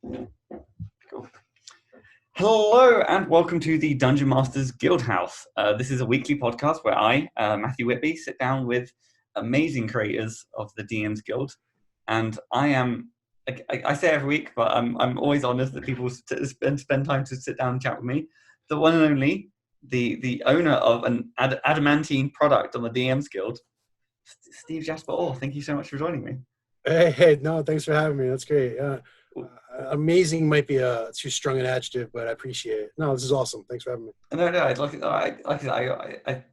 Cool. Hello and welcome to the Dungeon Masters Guild House. This is a weekly podcast where I, Matthew Whitby, sit down with amazing creators of the DMs Guild, and I say every week, but I'm always honoured that people spend time to sit down and chat with me. The one and only, the owner of an adamantine product on the DMs Guild, Steve Jaspor. Thank you so much for joining me. Hey, no, thanks for having me. That's great. Amazing might be too strong an adjective, but I appreciate it. No, this is awesome. Thanks for having me.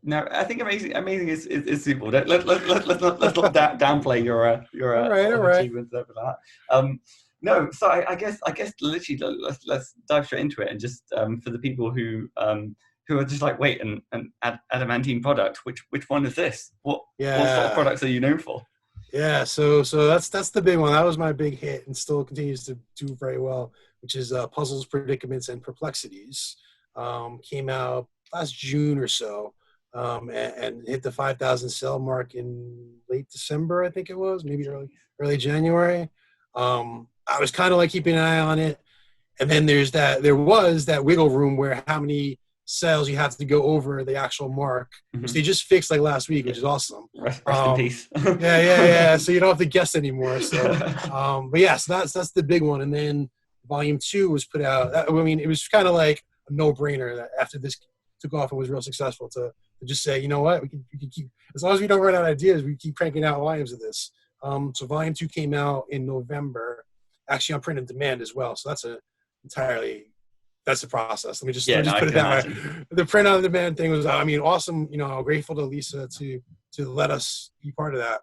No, I think amazing is suitable. Let's not downplay your all right. achievements over that. No, so I guess literally let's dive straight into it, and just for the people who are just like, wait, an adamantine product, which one is this? What sort of products are you known for? Yeah, so that's the big one. That was my big hit, and still continues to do very well, which is Puzzles, Predicaments, and Perplexities. Came out last June or so, and hit the 5,000 sale mark in late December, I think it was, maybe early January. I was kind of like keeping an eye on it, and then there was that wiggle room where how many sales you have to go over the actual mark, which they just fixed like last week, which is awesome. Rest in peace. yeah. So you don't have to guess anymore. So, but yeah, so that's the big one. And then Volume 2 was put out. I mean, it was kind of like a no-brainer that after this took off and was real successful to just say, you know what, we can keep, as long as we don't run out of ideas, we keep cranking out volumes of this. So Volume 2 came out in November, actually on print and demand as well. So that's the process. Let me just put it that way. The print on demand thing was, awesome. Grateful to Lisa to let us be part of that.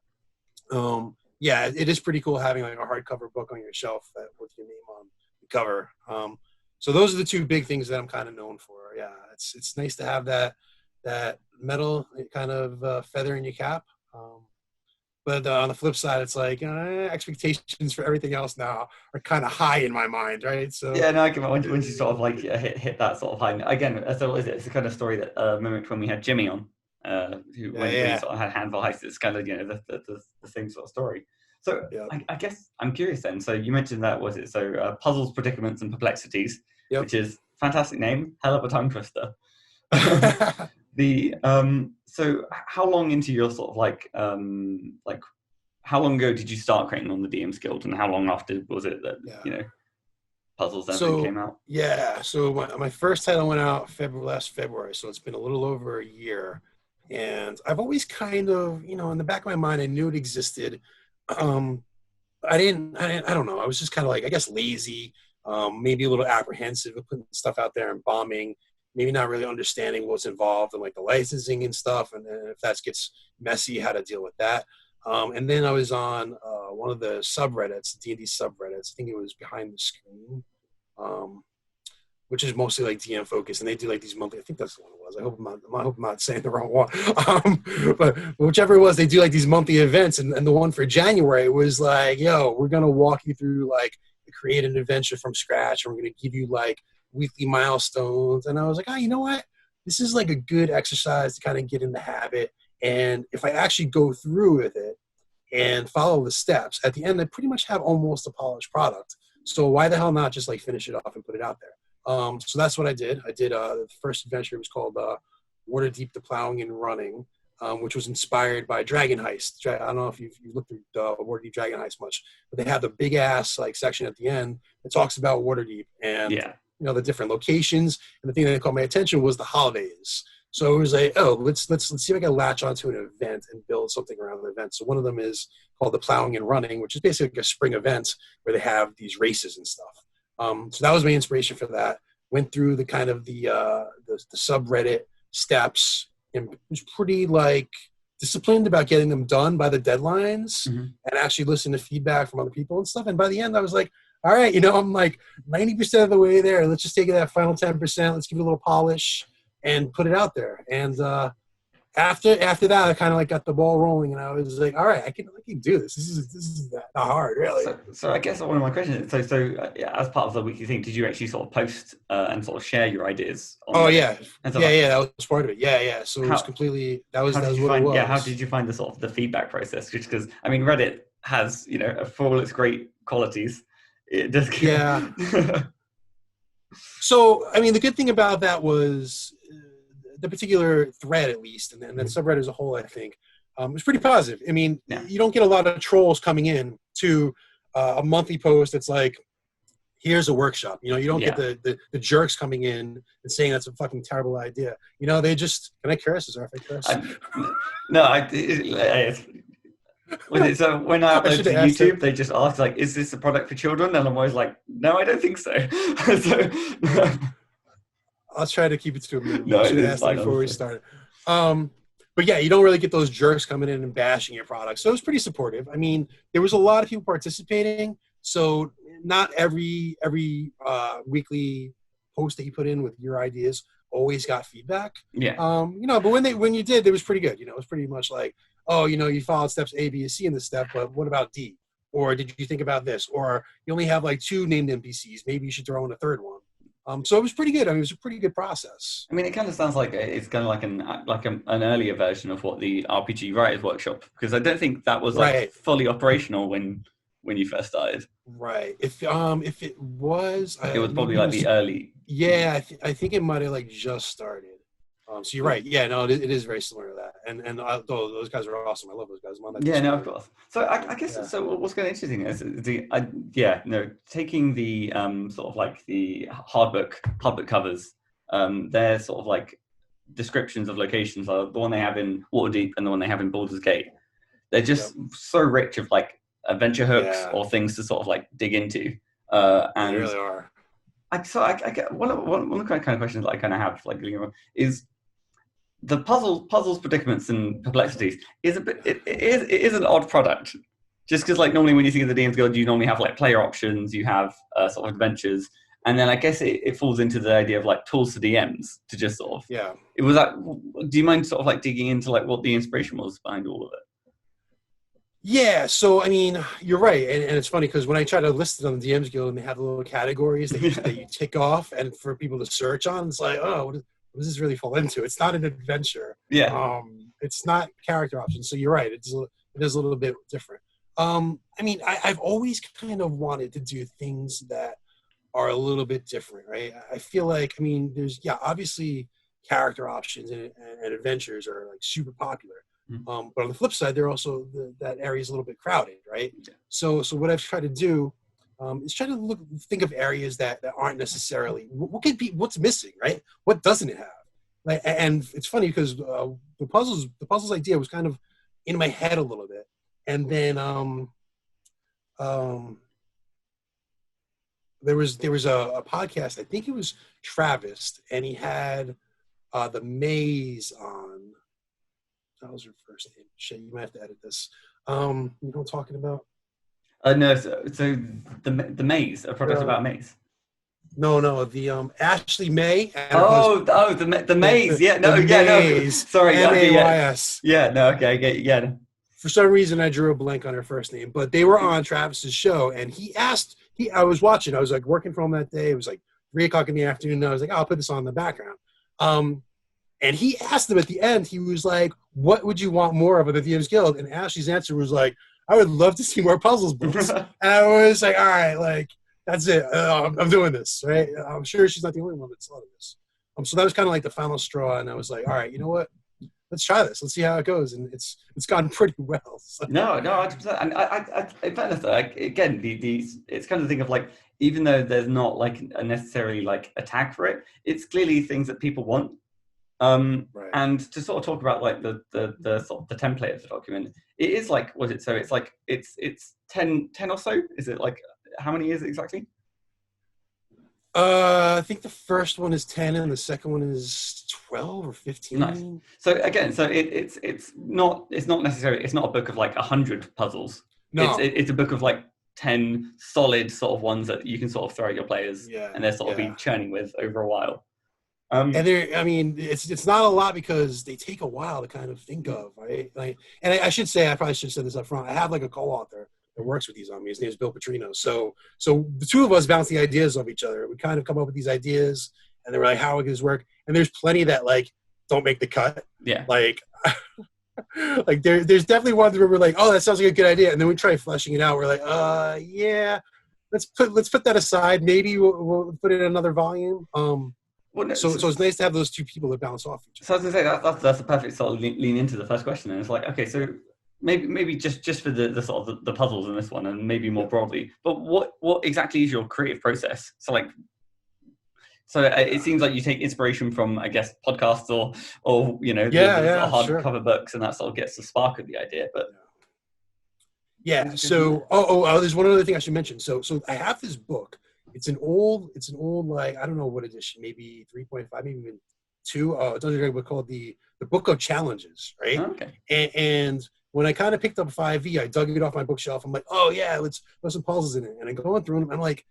It is pretty cool having like a hardcover book on your shelf with your name on the cover. So those are the two big things that I'm kind of known for. Yeah, it's nice to have that metal kind of feather in your cap. But on the flip side, it's like expectations for everything else now are kind of high in my mind, right? So yeah, no, I can when you sort of like hit that sort of high. Again, so is it? It's the kind of story that mimicked when we had Jimmy on, when he sort of had Handful Heist. It's kind of the same sort of story. So I guess I'm curious then. So you mentioned that Puzzles, Predicaments, and Perplexities, which is fantastic name, hell of a tongue twister. So how long into your sort of like how long ago did you start creating on the DMs Guild, and how long after was it that Puzzles came out? Yeah, so my first title went out last February, so it's been a little over a year, and I've always kind of in the back of my mind I knew it existed. I don't know. I was just kind of like, I guess, lazy, maybe a little apprehensive of putting stuff out there and bombing. Maybe not really understanding what's involved in like the licensing and stuff, and then if that gets messy, how to deal with that. And then I was on one of the subreddits, D&D subreddits. I think it was Behind the Screen, which is mostly like DM focused, and they do like these monthly. I think that's the one it was. I hope I'm not saying the wrong one. But whichever it was, they do like these monthly events, and the one for January was like, we're gonna walk you through like create an adventure from scratch, and we're gonna give you like weekly milestones. And I was like, you know what? This is like a good exercise to kind of get in the habit. And if I actually go through with it and follow the steps, at the end, I pretty much have almost a polished product. So why the hell not just like finish it off and put it out there? So that's what I did. I did the first adventure was called Waterdeep, the Plowing and Running, which was inspired by Dragon Heist. I don't know if you've looked through Waterdeep Dragon Heist much, but they have the big ass like section at the end that talks about Waterdeep and the different locations. And the thing that caught my attention was the holidays. So it was like, let's see if I can latch onto an event and build something around the event. So one of them is called the Plowing and Running, which is basically like a spring event where they have these races and stuff. So that was my inspiration for that. Went through the kind of the subreddit steps and was pretty like disciplined about getting them done by the deadlines and actually listen to feedback from other people and stuff. And by the end, I was like, all right, I'm like 90% of the way there. Let's just take it that final 10%. Let's give it a little polish and put it out there. And after that, I kind of like got the ball rolling, and I was like, all right, I can do this. This is not hard, really. So I guess one of my questions is, as part of the weekly thing, did you actually sort of post and sort of share your ideas? Yeah, that was part of it. Yeah. So it was completely, that was what it was. Yeah, how did you find the sort of the feedback process? Because I mean, Reddit has, for all its great qualities, it just Yeah. So, I mean, the good thing about that was the particular thread, at least, and then subreddit as a whole, I think, was pretty positive. I mean, you don't get a lot of trolls coming in to a monthly post that's like, here's a workshop. You know, you don't get the jerks coming in and saying that's a fucking terrible idea. You know, they just, can I curse? Is there if I curse? So when I upload to YouTube, it. they just ask, like, is this a product for children? And I'm always like, no, I don't think so. I'll try to keep it to a minimum. No, I should it have is asked fine, before we started. But yeah, you don't really get those jerks coming in and bashing your product. So it was pretty supportive. I mean, there was a lot of people participating. So not every weekly post that you put in with your ideas always got feedback. Yeah. You know, but when you did, it was pretty good. You know, it was pretty much like, oh, you know, you followed steps A, B, and C in this step, but what about D? Or did you think about this? Or you only have like 2 named NPCs. Maybe you should throw in a 3rd one. So it was pretty good. I mean, it was a pretty good process. I mean, it kind of sounds like it's kind of like an earlier version of what the RPG Writers Workshop, because I don't think that was like fully operational when you first started. Right. If it was, it was probably like the early. Yeah, I think it might have like just started. So you're right. Yeah, no, it is very similar to that. And those guys are awesome. I love those guys. Yeah, no, of course. So I guess so. What's kind of interesting is taking the sort of like the hard book covers. They're sort of like descriptions of locations. The one they have in Waterdeep and the one they have in Baldur's Gate. They're just so rich of like adventure hooks or things to sort of like dig into. And they really are. I get one of the kind of questions that I kind of have like is the puzzles, predicaments, and perplexities is it is an odd product. Just because like normally when you think of the DMs Guild, you normally have like player options, you have sort of adventures, and then I guess it falls into the idea of like tools for DMs to just sort of It was like, do you mind sort of like digging into like what the inspiration was behind all of it? Yeah, so I mean, you're right, and it's funny because when I try to list it on the DMs Guild and they have the little categories that you tick off and for people to search on, it's like, oh, what does this really fall into? It's not an adventure. Yeah. It's not character options. So you're right. It is a little bit different. I mean, I've always kind of wanted to do things that are a little bit different, right? I feel like, I mean, there's obviously character options and adventures are like super popular. But on the flip side, they're also that area is a little bit crowded, right? Yeah. So what I've tried to do is try to think of areas that aren't necessarily what's missing, right? What doesn't it have? Like, and it's funny because the puzzles idea was kind of in my head a little bit, and then there was a podcast. I think it was Travis, and he had the maze on. That was her first name. Shit, you might have to edit this. You know what I'm talking about? No, so the maze, a product about maze. No, the Ashley May. The maze. No. Sorry, MAYS. Yeah, no, okay, I get you. For some reason, I drew a blank on her first name, but they were on Travis's show, and I was watching. I was like working from home that day. It was like 3:00 in the afternoon. And I was like, I'll put this on in the background. And he asked them at the end, he was like, what would you want more of at the DMs Guild? And Ashley's answer was like, I would love to see more puzzles books. And I was like, all right, like, that's it. I'm doing this, right? I'm sure she's not the only one that's thought of this. So that was kind of like the final straw. And I was like, all right, you know what? Let's try this. Let's see how it goes. And it's gone pretty well. So. No, 100%. And I in fairness, like, again, it's kind of the thing of like, even though there's not like a necessarily like a tag for it, it's clearly things that people want. Right. And to sort of talk about like the sort of the template of the document, it is like, so it's like it's 10 or so. Is it like, how many is it exactly? I think the first one is 10 and the second one is 12 or 15. Nice. So again, so it's not necessarily, it's not a book of like 100 puzzles. No. It's a book of like 10 solid sort of ones that you can sort of throw at your players, and they're sort of be churning with over a while. And I mean, it's not a lot because they take a while to kind of think of, right? Like, and I should say, I probably should have said this up front. I have like a co-author that works with these on me. His name is Bill Petrino. So the two of us bounce the ideas off each other. We kind of come up with these ideas, and they're like, how would this work? And there's plenty that like don't make the cut. Yeah. Like, like there's definitely ones where we're like, oh, that sounds like a good idea, and then we try fleshing it out. We're like, yeah. let's put that aside. Maybe we'll put it in another volume. Well, no, so it's nice to have those two people that bounce off each other. So I was going to say that's a perfect sort of lean into the first question, and it's like, okay, so maybe just for the sort of the puzzles in this one, and maybe more broadly, but what exactly is your creative process? So it seems like you take inspiration from, I guess, podcasts or the hardcover books, and that sort of gets the spark of the idea. But so there's one other thing I should mention. So I have this book. It's an old like, I don't know what edition, maybe 3.5, maybe even 2. Dungeon Dragon book called the Book of Challenges, right? Oh, okay. And when I kind of picked up 5e, I dug it off my bookshelf. I'm like, oh yeah, let's put some puzzles in it. And I'm going through them. I'm like,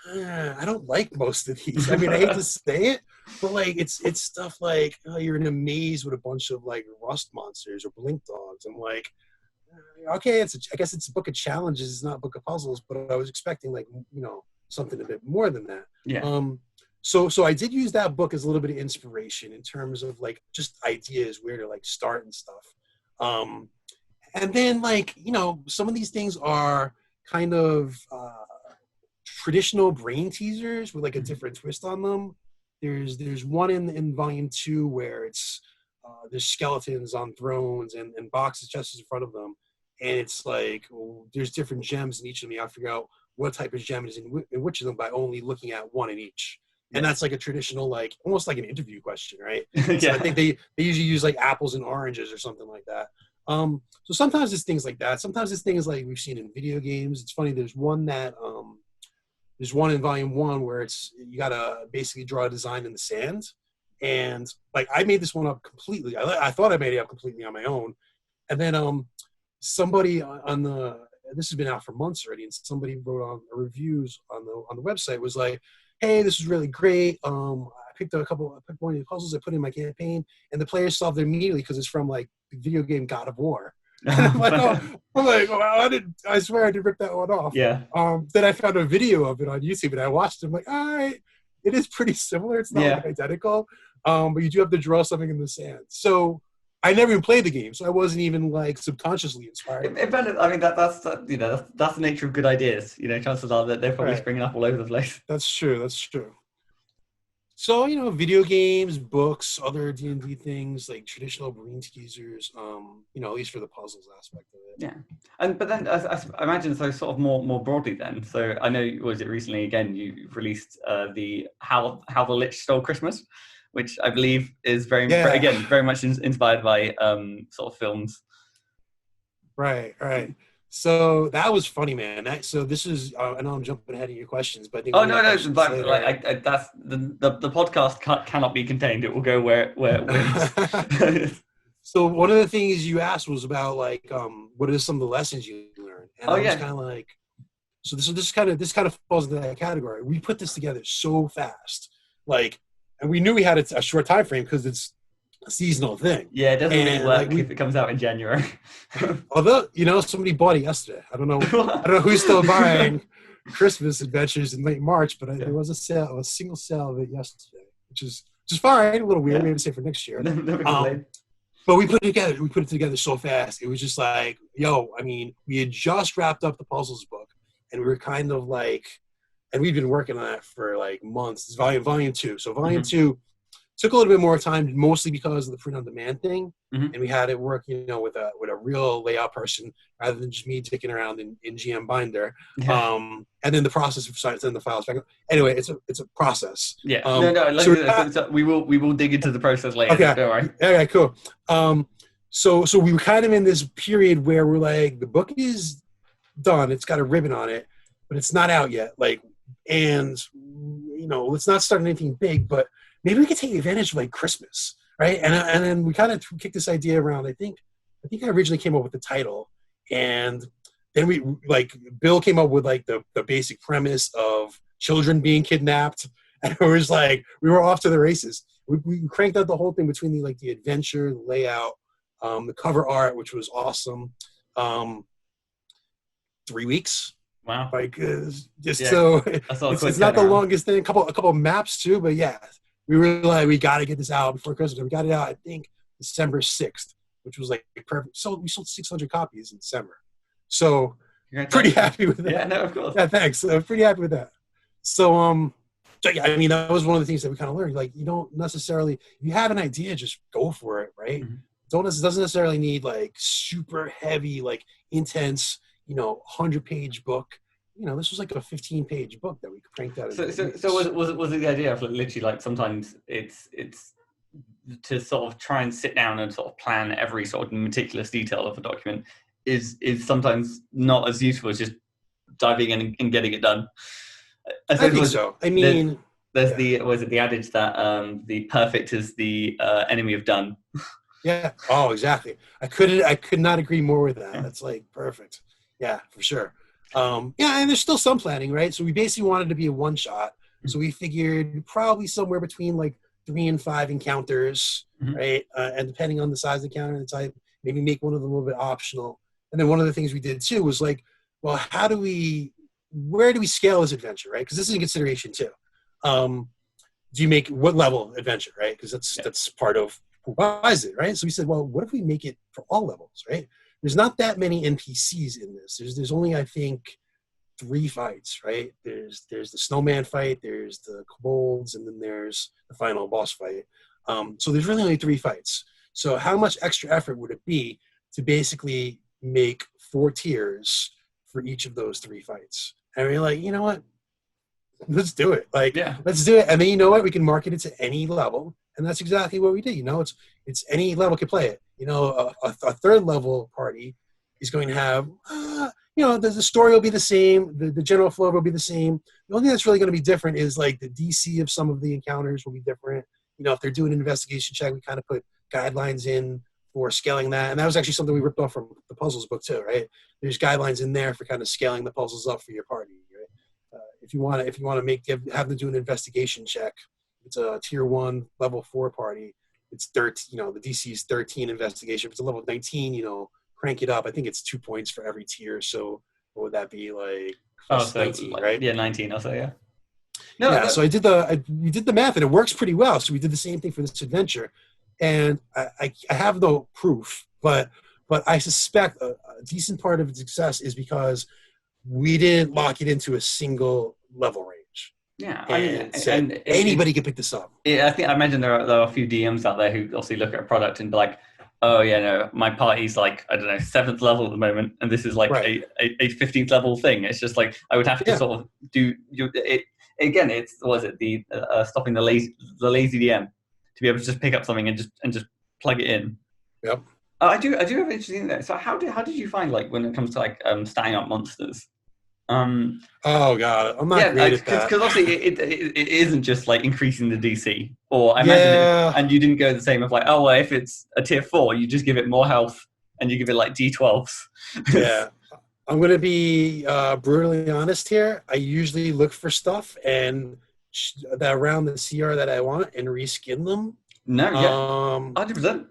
I don't like most of these. I mean, I hate to say it, but like it's stuff like, you're in a maze with a bunch of like rust monsters or blink dogs. I'm like, okay, I guess it's a book of challenges. It's not a book of puzzles, but I was expecting like, something a bit more than that. Yeah. So I did use that book as a little bit of inspiration in terms of like just ideas where to like start and stuff. And then like, some of these things are kind of traditional brain teasers with like a different twist on them. There's one in volume 2 where it's there's skeletons on thrones and boxes chests in front of them, and it's like there's different gems in each of them. You have to figure out what type of gem is in which of them by only looking at one in each. And that's like a traditional, like almost like an interview question, right? Yeah. So I think they usually use like apples and oranges or something like that. So sometimes it's things like that. Sometimes it's things like we've seen in video games. It's funny. There's one in volume 1 where you gotta basically draw a design in the sand, and like I made this one up completely. I thought I made it up completely on my own, and then somebody this has been out for months already, and somebody wrote on reviews on the website was like, hey, this is really great. I picked one of the puzzles I put in my campaign, and the players solved it immediately because it's from like the video game God of War. And I'm like, I swear I did rip that one off. Yeah. Then I found a video of it on YouTube and I watched it. I'm like, all right, it is pretty similar. It's not like identical, but you do have to draw something in the sand. So I never even played the game, so I wasn't even like subconsciously inspired. I mean, that's the nature of good ideas. Chances are that they're probably springing up all over the place. That's true. So, video games, books, other D&D things, like traditional brain teasers, at least for the puzzles aspect of it. Yeah. But then I imagine, so sort of more broadly then. So I know, was it recently, again, you released the How the Lich Stole Christmas, which I believe is very much inspired by sort of films. Right. So that was funny, man. So this is, I know I'm jumping ahead of your questions, but I think that's the podcast cannot be contained. It will go where it wins. So one of the things you asked was about like, what are some of the lessons you learned? And I was kind of like, so this kind of falls into that category. We put this together so fast, like, and we knew we had a short time frame because it's a seasonal thing. Yeah, it doesn't really work if it comes out in January. Although, somebody bought it yesterday. I don't know who's still buying Christmas Adventures in late March, but there was a single sale of it yesterday, which is fine. A little weird, maybe to say for next year. But we put it together so fast. It was just like, we had just wrapped up the puzzles book, and we were kind of like, and we've been working on that for like months. It's volume 2. So volume 2 took a little bit more time, mostly because of the print on demand thing, and we had it work, with a real layout person rather than just me dicking around in GM Binder. And then the process of sending the files back. Anyway, it's a process. Yeah. We will dig into the process later. Okay. Don't worry. Okay. Cool. So we were kind of in this period where we're like, the book is done. It's got a ribbon on it, but it's not out yet. Like, and let's not start anything big, but maybe we could take advantage of like Christmas, right? And then we kind of kicked this idea around. I think I originally came up with the title, and then we Bill came up with like the basic premise of children being kidnapped, and it was like we were off to the races. We cranked out the whole thing between the adventure, the layout, the cover art, which was awesome. 3 weeks. Wow! So it's not the longest thing. A couple of maps too, but yeah. We were like, we got to get this out before Christmas. We got it out, I think, December 6th, which was like perfect. So we sold 600 copies in December. So pretty Congratulations. happy with that. Yeah, no, of course. Yeah, thanks. I'm pretty happy with that. So yeah, I mean, that was one of the things that we kind of learned. Like, you don't necessarily, if you have an idea, just go for it, right? Mhm. Doesn't necessarily need like super heavy, like intense, 100-page book. This was like a 15-page book that we cranked out in So, a so, week. so was it the idea of literally like sometimes it's to sort of try and sit down and sort of plan every sort of meticulous detail of a document is sometimes not as useful as just diving in and getting it done. I I suppose think so. I there's mean, there's yeah, the was it the adage that the perfect is the enemy of done. yeah. Oh, exactly. I could not agree more with that. That's like perfect. Yeah, for sure. Yeah, and there's still some planning, right? So we basically wanted to be a one shot. So we figured probably somewhere between like 3 and 5 encounters, Mhm. right? And depending on the size of the encounter and the type, maybe make one of them a little bit optional. And then one of the things we did too was like, well, where do we scale this adventure, right? Because this is a consideration too. Do you make what level adventure, right? Because Yeah. that's part of who buys it, right? So we said, well, what if we make it for all levels, right? There's not that many NPCs in this. There's only, I think, 3 fights, right? There's the snowman fight, there's the kobolds, and then there's the final boss fight. So there's really only 3 fights. So how much extra effort would it be to basically make 4 tiers for each of those 3 fights? And we're like, you know what? Let's do it. Like, Yeah. let's do it. And then you know what? We can market it to any level, and that's exactly what we did. It's any level can play it. A 3rd level party is going to have, the story will be the same. The general flow will be the same. The only thing that's really going to be different is like the DC of some of the encounters will be different. If they're doing an investigation check, we kind of put guidelines in for scaling that. And that was actually something we ripped off from the puzzles book too, right? There's guidelines in there for kind of scaling the puzzles up for your party, right? If you want to have them do an investigation check, it's a tier 1 level 4 party. It's 13. The DC is 13 investigation. If it's a level 19, crank it up. I think it's 2 points for every tier. So what would that be like? Oh, Plus so 19, like right? yeah, 19 or so. Yeah. No, Yeah. So no. we did the math and it works pretty well. So we did the same thing for this adventure, and I have no proof, but I suspect a decent part of its success is because we didn't lock it into a single level range Yeah, I mean, and said and anybody can pick this up. I imagine there are a few DMs out there who obviously look at a product and be like, oh yeah, no, my party's like, I don't know, 7th level at the moment, and this is like Right. a 15th level thing. It's just like I would have to Yeah. sort of do it again. It's was it the stopping the lazy DM to be able to just pick up something and just plug it in. Yep. I do have an interesting thing. So how did you find like when it comes to like stacking up monsters? Oh God, I'm not Yeah, great at because that. obviously it isn't just like increasing the DC, or I imagine it, Yeah. and you didn't go the same of like, oh well, if it's a tier 4, you just give it more health and you give it like D12s. Yeah. I'm going to be brutally honest here. I usually look for stuff and that around the CR that I want and reskin them. No, yeah, Um, 100%.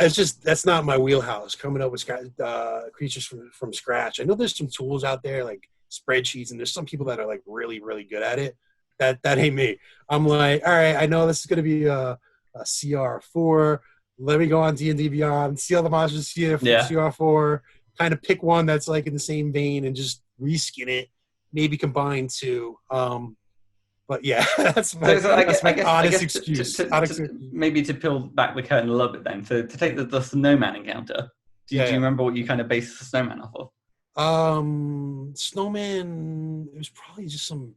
it's just that's not my wheelhouse. Coming up with creatures from scratch. I know there's some tools out there like spreadsheets, and there's some people that are like really really good at it. That ain't me. I'm like, all right, I know this is going to be a CR4. Let me go on D&D Beyond, see all the monsters Yeah. CR4, kind of pick one that's like in the same vein and just reskin it, maybe combine 2. But yeah, that's So, my so I that's guess, I my guess, I honest guess excuse. to maybe to peel back the curtain a little bit then, to take the snowman encounter, do you Yeah. remember what you kind of based the snowman off of? Snowman. It was probably just some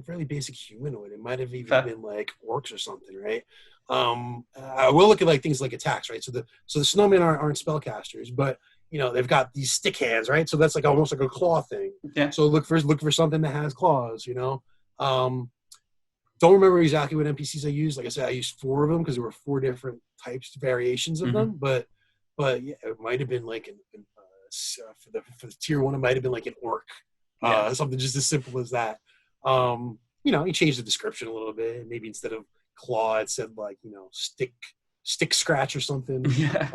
fairly basic humanoid. It might have even Fair. been like orcs or something, right? I will look at like things like attacks, right? So the snowmen aren't spellcasters, but they've got these stick hands, right? So that's like almost like a claw thing. Yeah. So look for something that has claws, Don't remember exactly what NPCs I used. Like I said, I used 4 of them because there were 4 different types, variations of them. But yeah, it might have been like for the tier 1, it might have been like an orc, something just as simple as that. You changed the description a little bit. Maybe instead of claw, it said like stick scratch or something. Yeah.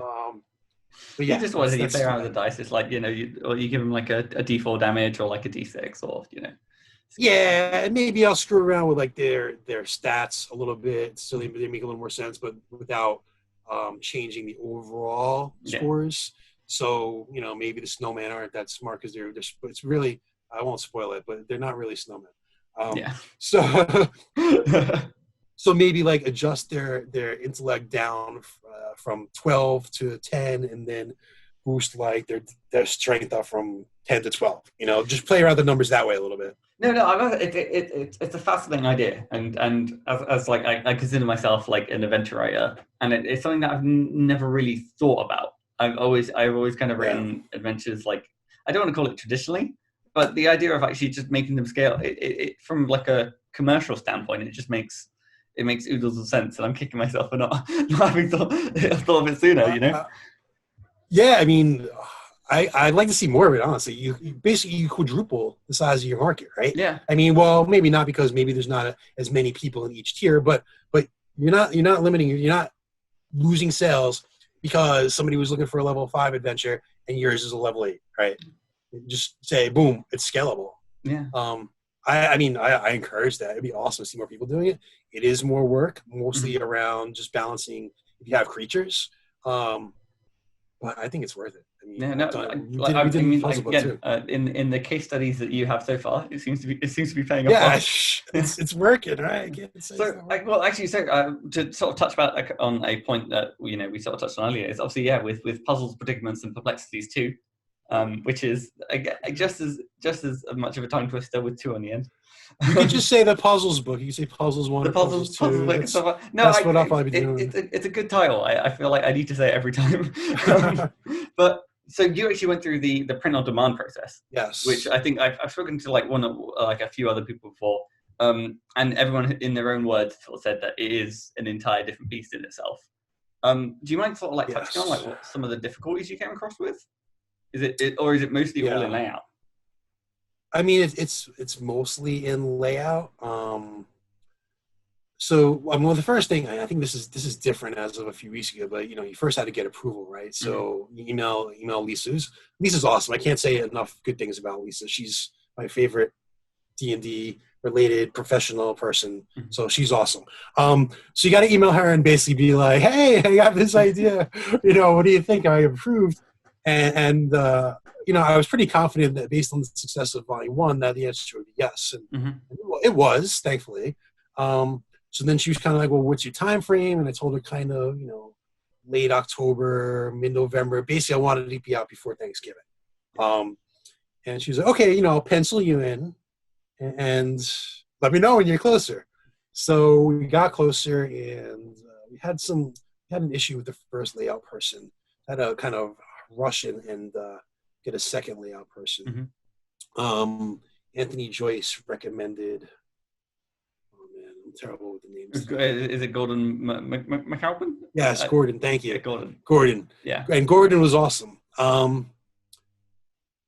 But yeah, He just was. You that's play around with the dice. It's like or you give him like a D4 damage or like a D6 or Yeah, and maybe I'll screw around with like their stats a little bit so they make a little more sense, but without changing the overall scores. So, maybe the snowmen aren't that smart because it's really, I won't spoil it, but they're not really snowmen. Yeah. So, so maybe like adjust their intellect down from 12 to 10, and then boost like their strength up from 10 to 12. Just play around the numbers that way a little bit. No, it's a fascinating idea, and as like I consider myself like an adventure writer, and it's something that I've never really thought about. I've always kind of written adventures like, I don't want to call it traditionally, but the idea of actually just making them scale, it from like a commercial standpoint, it makes oodles of sense, and I'm kicking myself for not having thought of it sooner. Yeah, I mean, I'd like to see more of it, honestly. You basically quadruple the size of your market, right? Yeah. I mean, well, maybe not, because maybe there's not as many people in each tier, but you're not losing sales because somebody was looking for a level 5 adventure and yours is a level 8, right? Just say, boom, it's scalable. Yeah. I mean, I encourage that. It'd be awesome to see more people doing it. It is more work, mostly around just balancing if you have creatures. But I think it's worth it. I mean, we did a puzzle book too. In the case studies that you have so far, it seems to be paying off. Yeah, it's working, right? To sort of touch back on a point that we sort of touched on earlier, is obviously with puzzles, predicaments, and perplexities too, which is just as much of a tongue twister with 2 on the end. You could just say the puzzles book. You can say puzzles 1, the puzzles 2. That's what I'll probably be doing. It's a good title. I feel like I need to say it every time. But so you actually went through the print on demand process. Yes. Which I think I've spoken to a few other people before, and everyone in their own words sort of said that it is an entire different beast in itself. Do you mind sort of like touching on like what some of the difficulties you came across with? Is it mostly all in layout? I mean, it's mostly in layout. Well, the first thing, I think this is different as of a few weeks ago, but you first had to get approval, right? So email Lisa's. Lisa's awesome. I can't say enough good things about Lisa. She's my favorite D&D related professional person. So she's awesome. So you got to email her and basically be like, hey, I got this idea. What do you think? I approved. And I was pretty confident that based on the success of Volume 1, that the answer would be yes. And it was, thankfully. So then she was kind of like, well, what's your time frame? And I told her kind of, late October, mid-November. Basically, I wanted to be out before Thanksgiving. And she was like, okay, I'll pencil you in and let me know when you're closer. So we got closer, and we had an issue with the first layout person. Had a kind of rush in and get a second layout person. Anthony Joyce recommended. Oh man, I'm terrible with the names. Is it Gordon McAlpin? Yes, Gordon. Thank you, Gordon. Yeah, and Gordon was awesome.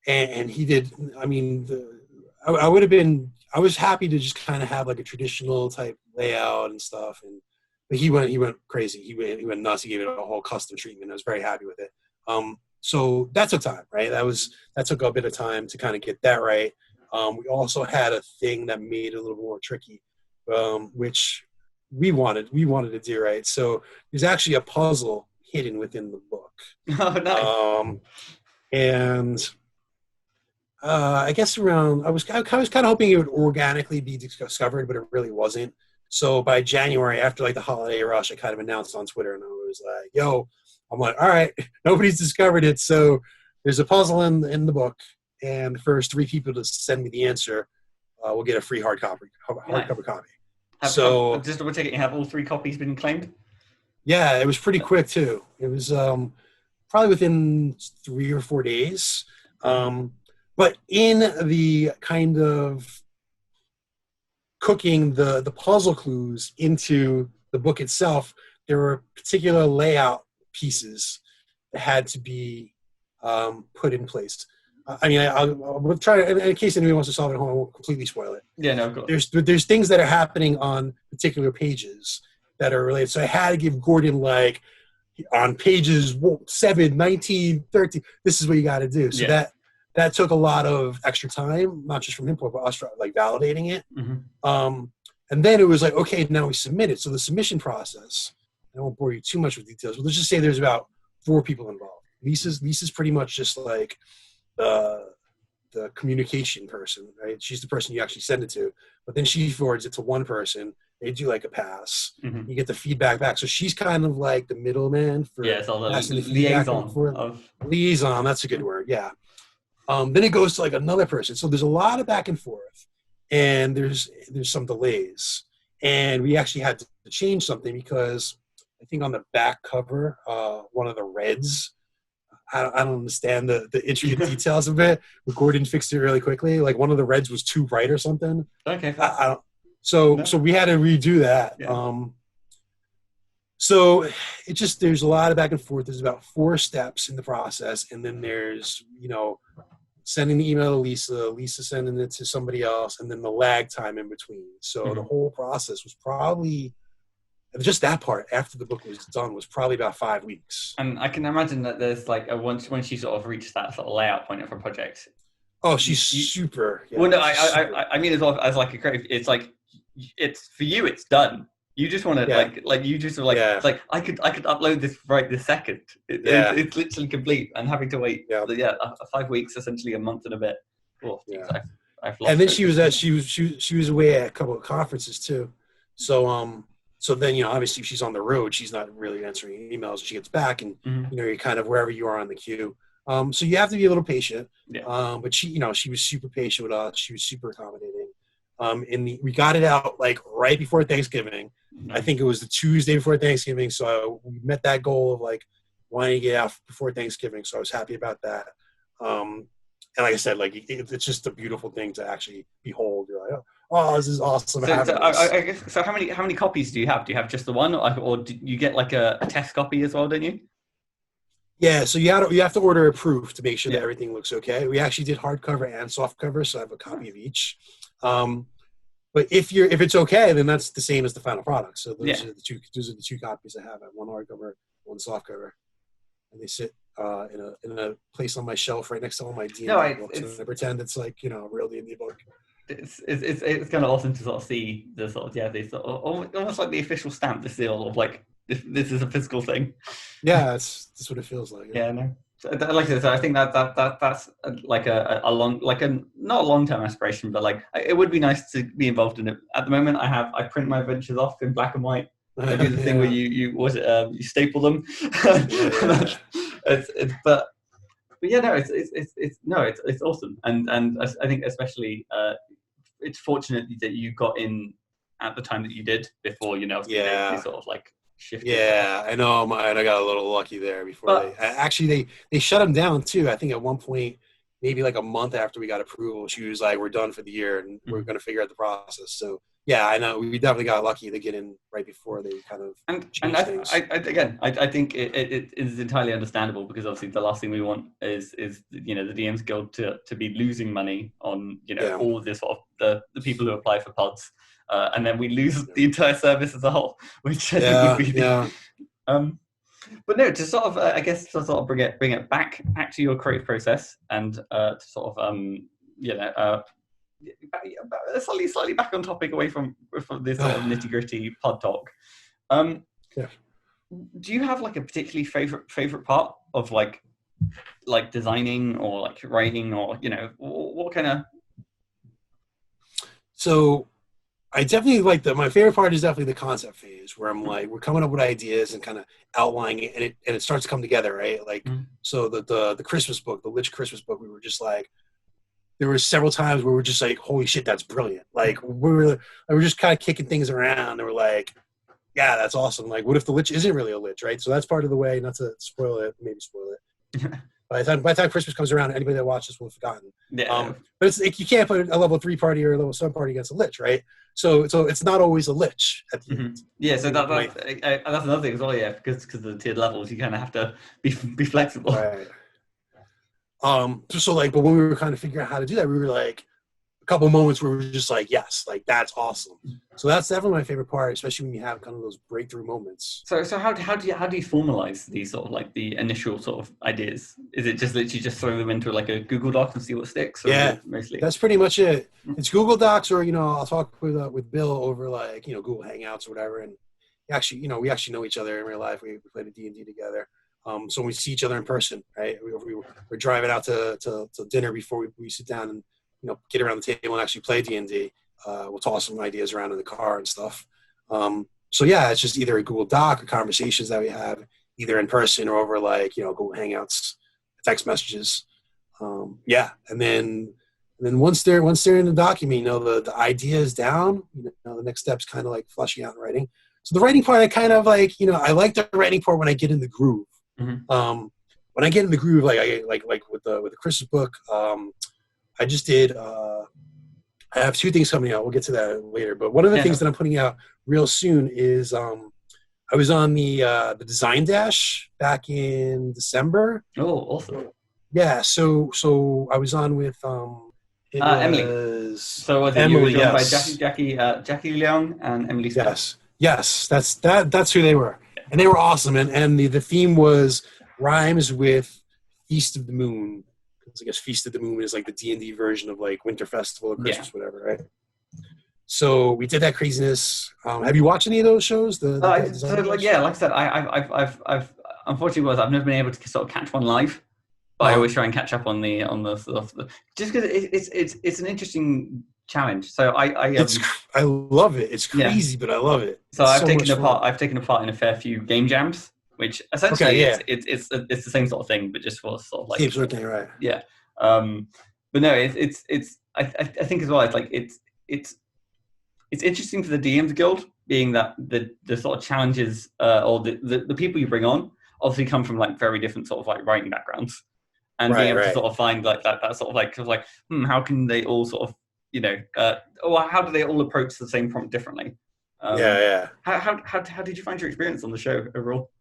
And he did. I mean, I would have been. I was happy to just kind of have like a traditional type layout and stuff, but he went crazy. He went nuts. He gave it a whole custom treatment. I was very happy with it. So that took time, right? That took a bit of time to kind of get that right. We also had a thing that made it a little more tricky, which we wanted to do right. So there's actually a puzzle hidden within the book. Oh, nice. And I guess I was kind of hoping it would organically be discovered, but it really wasn't. So by January, after like the holiday rush, I kind of announced on Twitter, and I was like, "Yo." I'm like, all right, nobody's discovered it. So there's a puzzle in the book, and the first 3 people to send me the answer will get a free hardcover copy. Just to take it, have all 3 copies been claimed? Yeah, it was pretty quick too. It was probably within 3 or 4 days. But in the kind of cooking the puzzle clues into the book itself, there were particular layout pieces that had to be put in place. I mean, I'll try to, in case anybody wants to solve it at home, I won't completely spoil it. Yeah, no, of course. There's things that are happening on particular pages that are related. So I had to give Gordon, like, on pages 7, 19, 13, this is what you got to do. So that took a lot of extra time, not just from him, but us like validating it. And then it was like, okay, now we submit it. So the submission process, I won't bore you too much with details, but let's just say there's about 4 people involved. Lisa's pretty much just like the communication person, right? She's the person you actually send it to, but then she forwards it to one person. They do like a pass. Mm-hmm. You get the feedback back. So she's kind of like the middleman for So the passing the feedback liaison liaison. That's a good word. Yeah. Then it goes to like another person. So there's a lot of back and forth, and there's some delays, and we actually had to change something because I think on the back cover, one of the reds, I don't understand the intricate details of it, but Gordon fixed it really quickly. Like one of the reds was too bright or something. Okay. So we had to redo that. Yeah. So it just, there's a lot of back and forth. There's about 4 steps in the process. And then there's, sending the email to Lisa sending it to somebody else, and then the lag time in between. So the whole process was probably, just that part after the book was done was probably about 5 weeks. And I can imagine that there's like once she sort of reached that sort of layout point of a project. Oh, she's super. Yeah, well, no, I mean as well as like a creative. It's like it's for you. It's done. You just want to like you just like it's like I could upload this right this second. It's literally complete. And having to wait 5 weeks, essentially a month and a bit. Oh, geez, I've lost. And then she was away at a couple of conferences too. So then, obviously if she's on the road, she's not really answering emails. She gets back and, you're kind of wherever you are on the queue. So you have to be a little patient. Yeah. But she was super patient with us. She was super accommodating. We got it out like right before Thanksgiving. Mm-hmm. I think it was the Tuesday before Thanksgiving. So we met that goal of like wanting to get out before Thanksgiving. So I was happy about that. And like I said, like it's just a beautiful thing to actually behold. You're like, oh, this is awesome. So how many copies do you have? Do you have just the one, or do you get like a test copy as well? Don't you? Yeah. So you have to order a proof to make sure that everything looks okay. We actually did hardcover and softcover, so I have a copy of each. But if it's okay, then that's the same as the final product. So those are the two copies I have. I have one hardcover, one softcover, and they sit in a place on my shelf right next to all my D&D books, and I pretend it's like a real D&D book. It's kind of awesome to sort of see the sort of they sort of almost like the official stamp, the seal of like this is a physical thing. Yeah, that's what it feels like. Yeah, no. Like I said, I think that's like a long, like a not a long-term aspiration, but like it would be nice to be involved in it. At the moment, I print my adventures off in black and white. I do the thing where you staple them. But yeah, no, it's awesome, and I think especially it's fortunate that you got in at the time that you did before they sort of like shifted. Yeah, I know. I got a little lucky there before they shut them down too. I think at one point, maybe like a month after we got approval, she was like, "We're done for the year, and we're going to figure out the process." So yeah, I know we definitely got lucky to get in right before they kind of changed things. I think it is entirely understandable, because obviously the last thing we want is the DMs Guild to be losing money on all of this sort of the people who apply for pods. And then we lose the entire service as a whole, which I think would be but no, to sort of I guess to sort of bring it back to your creative process, and to sort of slightly back on topic, away from this sort of nitty gritty pod talk. Do you have like a particularly favorite part of like designing or like writing, or what kind of? So I definitely like my favorite part is definitely the concept phase, where I'm like, we're coming up with ideas and kind of outlining it, and it starts to come together, right? Like, so the Christmas book, the Lich Christmas book, we were just like, there were several times where we're just like, holy shit, that's brilliant. Like we were just kind of kicking things around, and we're like, yeah, that's awesome. Like, what if the Lich isn't really a Lich, right? So that's part of the way, not to spoil it, maybe spoil it. By the time Christmas comes around, anybody that watches will have forgotten. Yeah. But it's like, you can't put a level 3 party or a level 7 party against a Lich, right? So it's not always a Lich at the end. Yeah, so that's another thing as well. Yeah, because of the tiered levels, you kind of have to be flexible. Right. So like, but when we were kind of figuring out how to do that, we were like, a couple of moments where we were just like, yes, like that's awesome. So that's definitely my favorite part, especially when you have kind of those breakthrough moments. So how do you formalize these sort of like the initial sort of ideas? Is it just literally just throw them into like a Google Doc and see what sticks? Or yeah, mostly that's pretty much it. It's Google Docs, or I'll talk with Bill over like Google Hangouts or whatever. And actually, we actually know each other in real life. We played a D&D together. So when we see each other in person, right? We're driving out to dinner before we sit down and, get around the table and actually play D&D. We'll toss some ideas around in the car and stuff. So yeah, it's just either a Google Doc or conversations that we have either in person or over like, Google Hangouts, text messages. Yeah. And then once they're in the document, the idea is down, the next step's kind of like fleshing out and writing. So the writing part, I kind of like, I like the writing part when I get in the groove. Mm-hmm. When I get in the groove, like with the Chris's book, I just did, I have two things coming out. We'll get to that later. But one of the things that I'm putting out real soon is I was on the Design Dash back in December. Oh, awesome. Yeah, so I was on with Emily. So was it Emily, you were joined by yes. Jackie Leong and Emily Smith? Yes, that's who they were, and they were awesome. And the theme was rhymes with Feast of the Moon. I guess Feast of the Moon is like the D&D version of like Winter Festival or Christmas, whatever, right? So we did that craziness. Have you watched any of those shows? Like I said, I've unfortunately I've never been able to sort of catch one live, but I always try and catch up on the stuff. Just because it's an interesting challenge. So I love it. It's crazy, but I love it. So I've taken a part in a fair few game jams, which essentially it's the same sort of thing, but just for sort of like same sort of thing, right? Yeah. But no, I think as well. It's like it's interesting for the DMs Guild, being that the sort of challenges or the people you bring on obviously come from like very different sort of like writing backgrounds, and being able to sort of find like that sort of like how can they all sort of or how do they all approach the same prompt differently? How did you find your experience on the show overall?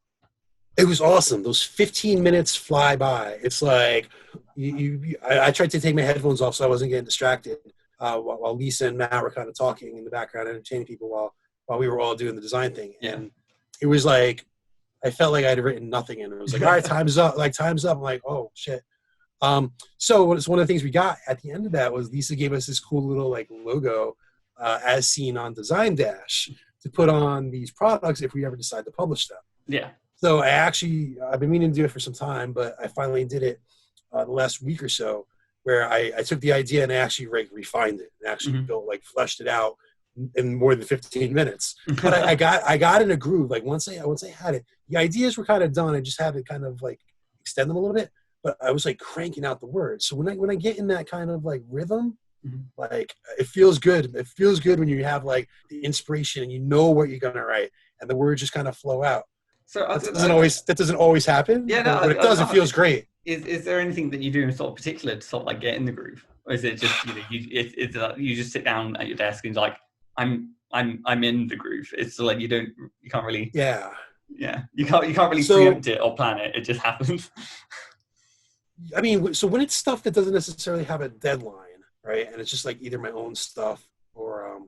It was awesome. Those 15 minutes fly by. It's like I tried to take my headphones off so I wasn't getting distracted while Lisa and Matt were kind of talking in the background, entertaining people while we were all doing the design thing. Yeah. And it was like I felt like I had written nothing, and it was like, all right, time's up. Like time's up. I'm like, oh shit. So it's one of the things we got at the end of that was Lisa gave us this cool little like logo as seen on Design Dash to put on these products if we ever decide to publish them. Yeah. So I've been meaning to do it for some time, but I finally did it the last week or so, where I took the idea and I actually refined it and actually fleshed it out in more than 15 minutes. But I got in a groove. Like once I had it, the ideas were kind of done. I just had to kind of like extend them a little bit. But I was like cranking out the words. So when I get in that kind of like rhythm, like it feels good. It feels good when you have like the inspiration and you know what you're gonna write, and the words just kind of flow out. So that doesn't always happen. Yeah, no, but it does. It feels great. Is there anything that you do in sort of particular to sort of like get in the groove, or is it just you just sit down at your desk and like I'm in the groove? It's like you can't really you can't really preempt it or plan it. It just happens. I mean, so when it's stuff that doesn't necessarily have a deadline, right? And it's just like either my own stuff or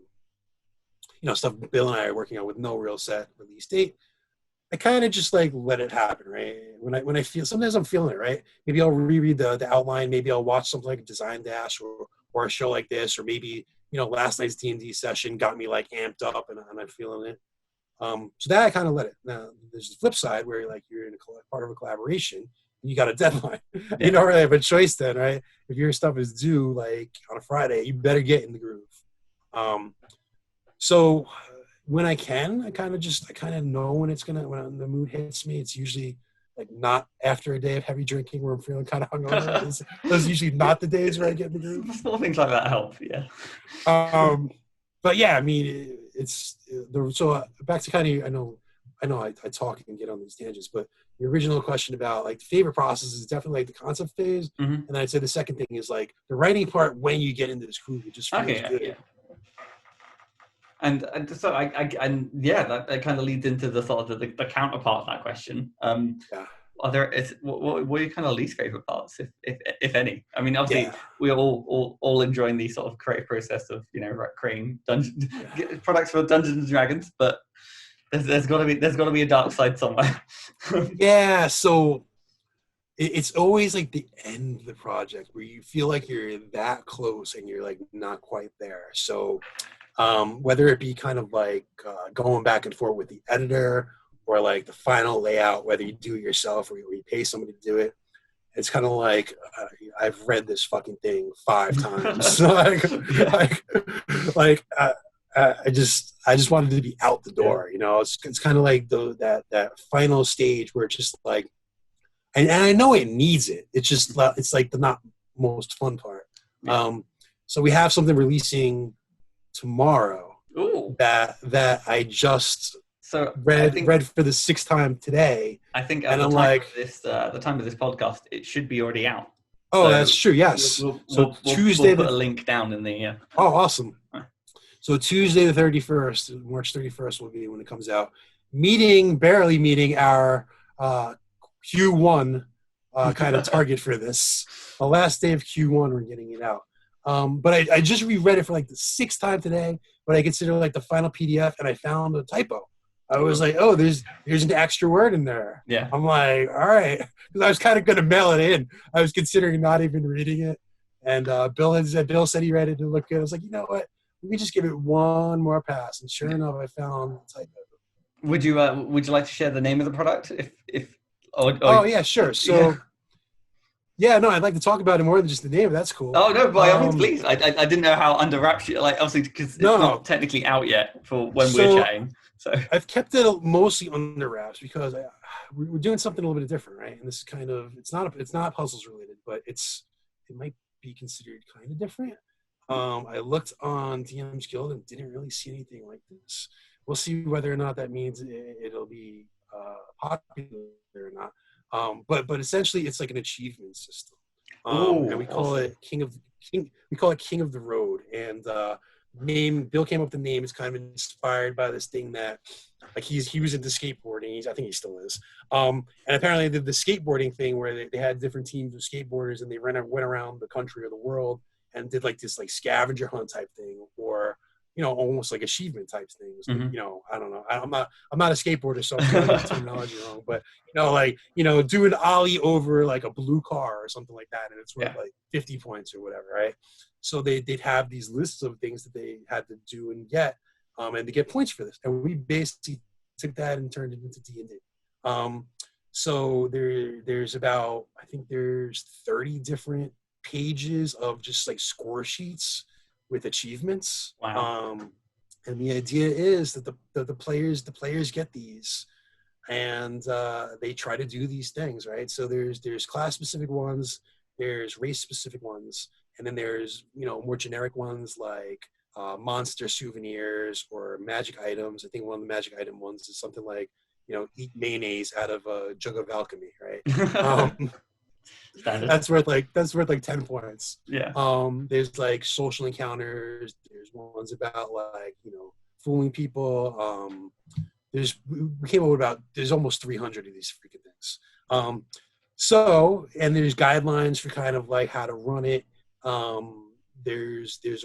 stuff Bill and I are working on with no real set release date. I kind of just like let it happen, right? When I feel, sometimes I'm feeling it, right? Maybe I'll reread the outline. Maybe I'll watch something like a Design Dash or a show like this, or maybe last night's D&D session got me like amped up and I'm feeling it. So that I kind of let it. Now there's the flip side where you're in part of a collaboration. You got a deadline. Yeah. You don't really have a choice then, right? If your stuff is due like on a Friday, you better get in the groove. So when I can, I kind of know when the mood hits me. It's usually like not after a day of heavy drinking where I'm feeling kind of hungover. Those are usually not the days where I get in the groove. Small things like that help, yeah. But yeah, I mean, so back to kind of, I know I talk and get on these tangents, but the original question about like the favorite process is definitely like the concept phase. And I'd say the second thing is like the writing part when you get into this groove, it just feels good. Yeah. And so that kind of leads into the sort of the counterpart of that question. What are your kind of least favorite parts, if any? I mean, obviously we're all enjoying the sort of creative process of creating products for Dungeons and Dragons, but there's got to be a dark side somewhere. Yeah, so it's always like the end of the project where you feel like you're that close and you're like not quite there. So whether it be kind of like going back and forth with the editor or like the final layout, whether you do it yourself or you pay somebody to do it. It's kind of like I've read this fucking thing 5 times. I just wanted to be out the door. You know, it's kind of like that final stage where it's just like, and I know it needs it. It's like the not most fun part. Yeah. So we have something releasing tomorrow. Ooh. that I just read for the 6th time today. I think at the time of this podcast, it should be already out. Oh, so that's true. Yes. We'll Tuesday, we'll put a link down in the. Oh, awesome. So Tuesday the 31st, March 31st will be when it comes out. Barely meeting our Q1 kind of target for this. The last day of Q1, we're getting it out. But I just reread it for like the 6th time today, but I consider like the final PDF, and I found a typo. I was like, oh, there's an extra word in there. Yeah. I'm like, all right. Because I was kind of going to mail it in. I was considering not even reading it. And Bill said he read it and it looked good. I was like, you know what? Let me just give it one more pass. And sure enough, I found a typo. Would you like to share the name of the product? Oh, yeah, sure. So, yeah, no, I'd like to talk about it more than just the name. That's cool. Oh, no, by all means, please. I didn't know how under wraps you, like, obviously, because it's not technically out yet for when we're chatting. So I've kept it mostly under wraps because we're doing something a little bit different, right? And this is kind of, it's not puzzles related, but it might be considered kind of different. I looked on DMsGuild and didn't really see anything like this. We'll see whether or not that means it'll be popular or not. But essentially, it's like an achievement system, and we call it King of the Road. And Bill came up with the name. It's kind of inspired by this thing that, like, he was into skateboarding. I think he still is. And apparently, the skateboarding thing where they had different teams of skateboarders and they went around the country or the world and did like this like scavenger hunt type thing, or almost like achievement type things. Mm-hmm. I don't know. I'm not a skateboarder, so I'm getting the terminology wrong. But do an ollie over like a blue car or something like that, and it's worth like 50 points or whatever, right? So they'd have these lists of things that they had to do and get, and to get points for this. And we basically took that and turned it into D&D. So there's about, I think there's 30 different pages of just like score sheets with achievements. Wow. And the idea is that the players get these, and they try to do these things, right? So there's class specific ones, there's race specific ones, and then there's more generic ones like monster souvenirs or magic items. I think one of the magic item ones is something like eat mayonnaise out of a jug of alchemy, right? That's worth like 10 points. Yeah. There's like social encounters. There's ones about like fooling people. We came up with there's almost 300 of these freaking things. And there's guidelines for kind of like how to run it. There's a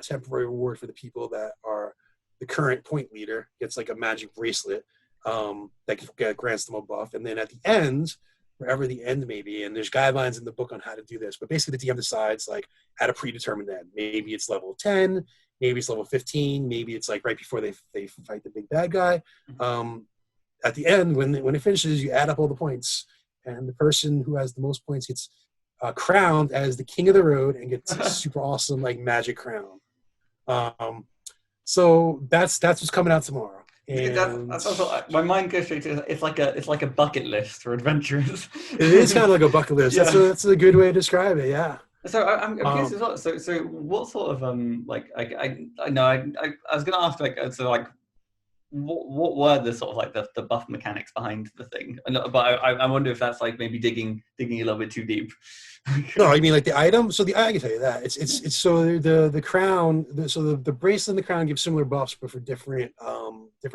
temporary reward for the people that are the current point leader gets like a magic bracelet that grants them a buff, and then at the end, wherever the end may be, and there's guidelines in the book on how to do this, but basically the DM decides like at a predetermined end. Maybe it's level 10, maybe it's level 15, maybe it's like right before they fight the big bad guy. At the end, when it finishes, you add up all the points, and the person who has the most points gets crowned as the king of the road and gets a super awesome like magic crown. So that's what's coming out tomorrow. And that's also, my mind goes straight to it's like a bucket list for adventurers. It is kind of like a bucket list. Yeah. That's a good way to describe it. Yeah. So I'm curious as well. So what sort of I was going to ask what were the sort of like the buff mechanics behind the thing? But I wonder if that's like maybe digging a little bit too deep. No, I mean like the item. So I can tell you that it's so the crown. The bracelet and the crown give similar buffs, but for different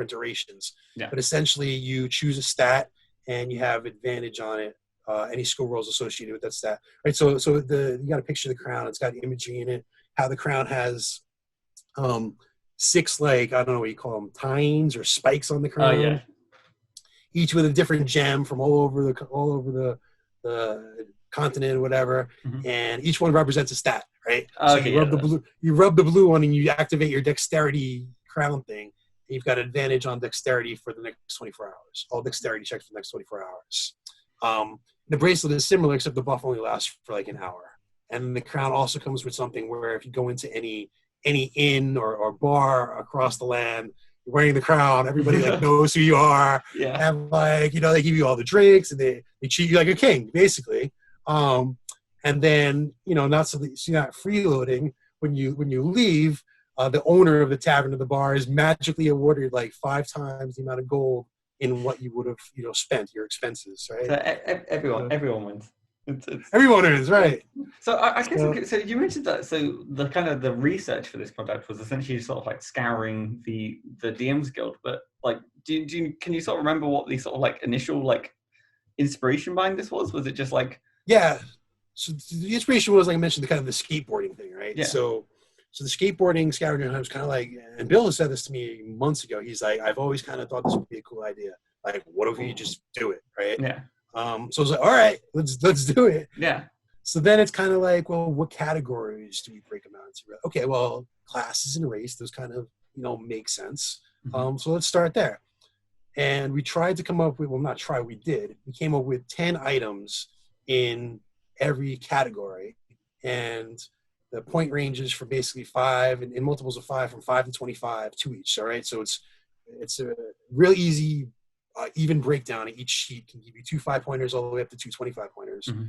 durations. Yeah. But essentially, you choose a stat and you have advantage on it. Any skill rolls associated with that stat, right? So you got to picture the crown. It's got imagery in it. How the crown has 6 like, I don't know what you call them, tines or spikes on the crown. Oh yeah. Each with a different gem from all over the continent or whatever, and each one represents a stat, right? So you rub the blue one and you activate your dexterity crown thing. You've got advantage on dexterity for the next 24 hours. All dexterity checks for the next 24 hours. The bracelet is similar, except the buff only lasts for like an hour. And the crown also comes with something where if you go into any inn or bar across the land, you're wearing the crown, everybody like knows who you are. Yeah. And like, they give you all the drinks and they treat you like a king, basically. And then, not so you're not freeloading when you leave. The owner of the tavern or the bar is magically awarded like 5 times the amount of gold in what you would have, spent, your expenses, right? So everyone wins. Everyone is, right. So I guess, so you mentioned that, so the kind of the research for this product was essentially sort of like scouring the DMs Guild, but like, can you sort of remember what the sort of like initial like inspiration behind this was? Was it just like... Yeah. So the inspiration was, like I mentioned, the kind of the skateboarding thing, right? Yeah. So the skateboarding scavenger hunt was kind of like, and Bill has said this to me months ago. He's like, I've always kind of thought this would be a cool idea. Like, what if we just do it, right? Yeah. So I was like, all right, let's do it. Yeah. So then it's kind of like, well, what categories do we break them out into? Okay, well, classes and race, those kind of, make sense. Mm-hmm. So let's start there. And we tried to come up with, we did. We came up with 10 items in every category. And the point ranges for basically 5 and in multiples of 5 from 5 to 25, 2 each. All right. So it's a real easy, even breakdown. Each sheet can give you 2 5-pointers all the way up to 2 25-pointers. Mm-hmm.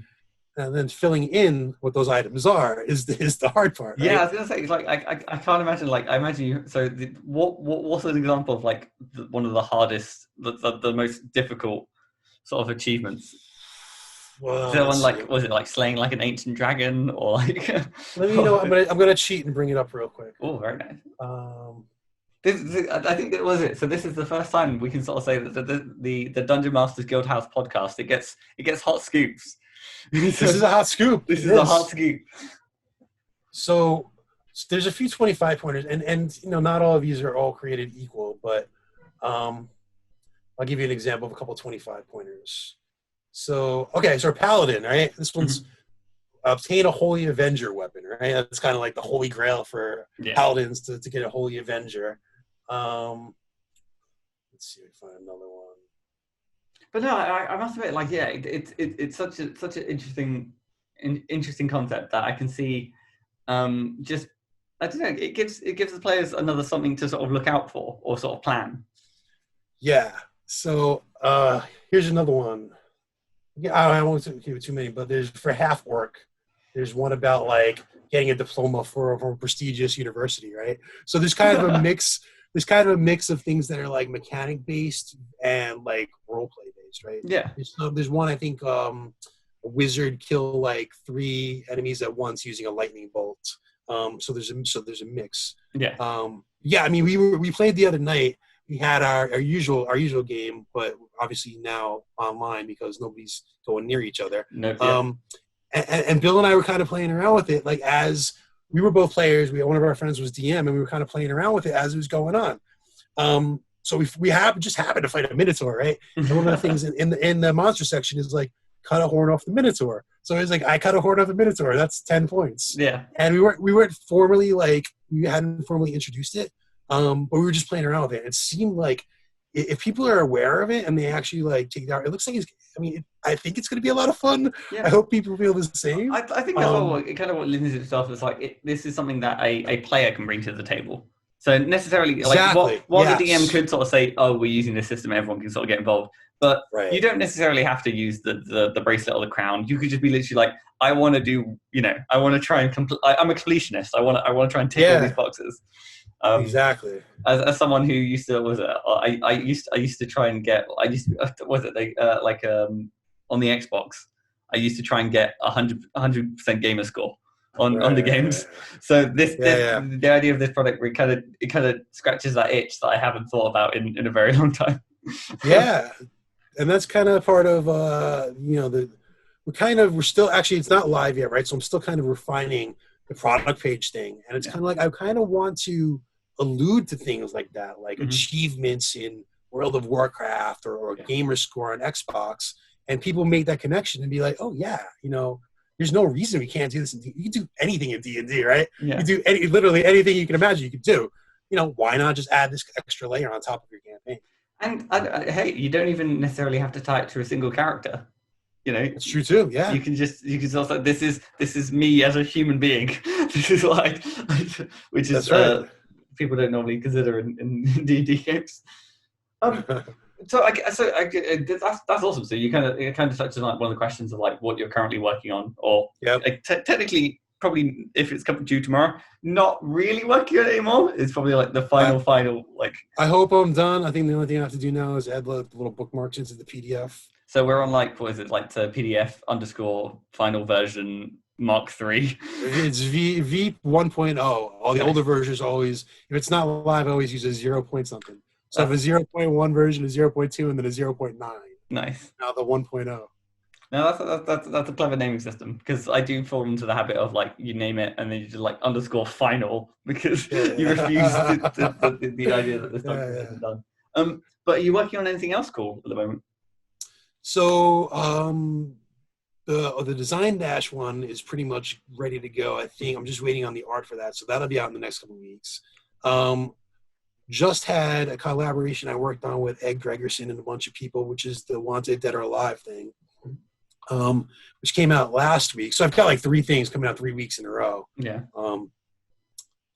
And then filling in what those items are is the hard part. Right? Yeah, I was gonna say, like, I can't imagine. Like, I imagine you. So, what's an example of like one of the hardest, the most difficult sort of achievements? Well, is there one like, was it like slaying like an ancient dragon, or like? Let me I'm gonna cheat and bring it up real quick. Oh, very nice. I think that was it. So this is the first time we can sort of say that the Dungeon Masters Guild House podcast it gets hot scoops. This is a hot scoop. This is a hot scoop. So there's a few 25-pointers, and not all of these are all created equal, but I'll give you an example of a couple 25-pointers. So so Paladin, right? This one's obtain a Holy Avenger weapon, right? That's kind of like the holy grail for Paladins to get a Holy Avenger. Let's see if I find another one. But no, I must admit, like, yeah, it's such an interesting concept that I can see. Just, I don't know, it gives the players another something to sort of look out for or sort of plan. Yeah. So here's another one. Yeah, I won't give it too many, but there's for half orc. There's one about like getting a diploma for a prestigious university, right? So there's kind of a mix. There's kind of a mix of things that are like mechanic based and like role play based, right? Yeah. There's one I think a wizard kill like 3 enemies at once using a lightning bolt. So there's a mix. Yeah. I mean we played the other night. We had our usual game, but obviously now online because nobody's going near each other. No. And Bill and I were kind of playing around with it, like as we were both players. One of our friends was DM, and we were kind of playing around with it as it was going on. So we just happened to fight a Minotaur, right? And one of the things in the monster section is like cut a horn off the Minotaur. So it's like I cut a horn off the Minotaur. That's 10 points. Yeah. And we weren't formally we hadn't formally introduced it, but we were just playing around with it. It seemed like if people are aware of it and they actually like take it out, it looks like I think it's going to be a lot of fun. Yeah. I hope people feel the same. I think that's what lends itself is like this is something that a player can bring to the table. So necessarily, exactly. while the DM could sort of say, "Oh, we're using this system," everyone can sort of get involved. But you don't necessarily have to use the bracelet or the crown. You could just be literally like, "I want to do, I want to try and complete. I'm a completionist. I want to try and tick all these boxes." Exactly. As someone who used to I used to try and get on the Xbox I used to try and get 100% gamer score on the games. So the idea of this product it kind of scratches that itch that I haven't thought about in a very long time. Yeah, and that's kind of part of we're still actually it's not live yet, right? So I'm still kind of refining the product page thing, and it's kind of like I kind of want to allude to things like that, like achievements in World of Warcraft or gamer score on Xbox, and people make that connection and be like, oh yeah, there's no reason we can't do this. You can do anything in D&D, right? Yeah. You can do literally anything you can imagine you could do. why not just add this extra layer on top of your campaign? And hey, you don't even necessarily have to tie it to a single character. It's true too. Yeah, you can also this is me as a human being. This is like, which is right. People don't normally consider in D&D games. That's awesome. So it kind of touches on like one of the questions of like what you're currently working on, or technically probably if it's coming due tomorrow, not really working on it anymore. It's probably like the final like. I hope I'm done. I think the only thing I have to do now is add the little bookmarks into the PDF. So we're on like, what is it, like the PDF _ final version Mark 3. It's V 1.0. All the older versions always, if it's not live, I always use a 0 point something. So I have a 0.1 version, a 0.2, and then a 0.9. Nice. Now the 1.0. No, that's a clever naming system, because I do fall into the habit of like you name it and then you just like _final because you refuse the idea that this document isn't done. But are you working on anything else cool at the moment? So the Design Dash one is pretty much ready to go. I think I'm just waiting on the art for that, so that'll be out in the next couple of weeks. Just had a collaboration I worked on with Ed Gregerson and a bunch of people, which is the Wanted Dead or Alive thing, which came out last week. So I've got like 3 things coming out 3 weeks in a row. Yeah.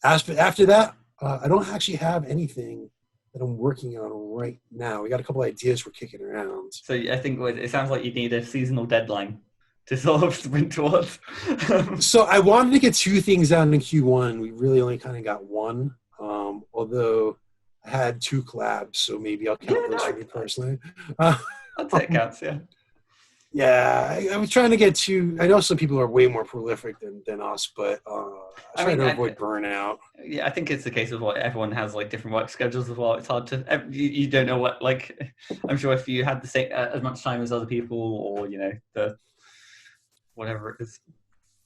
After that, I don't actually have anything that I'm working on right now. We got a couple ideas we're kicking around. So I think it sounds like you need a seasonal deadline to sort of sprint towards. So I wanted to get 2 things out in Q1. We really only kind of got 1. Although I had 2 collabs, so maybe I'll count those for me personally. I'd say it counts, yeah. Yeah, I was trying to get 2. I know some people are way more prolific than us, but I try to avoid burnout. Yeah, I think it's the case of what everyone has like different work schedules as well. It's hard to you don't know what, like, I'm sure if you had the same as much time as other people, or the whatever it is.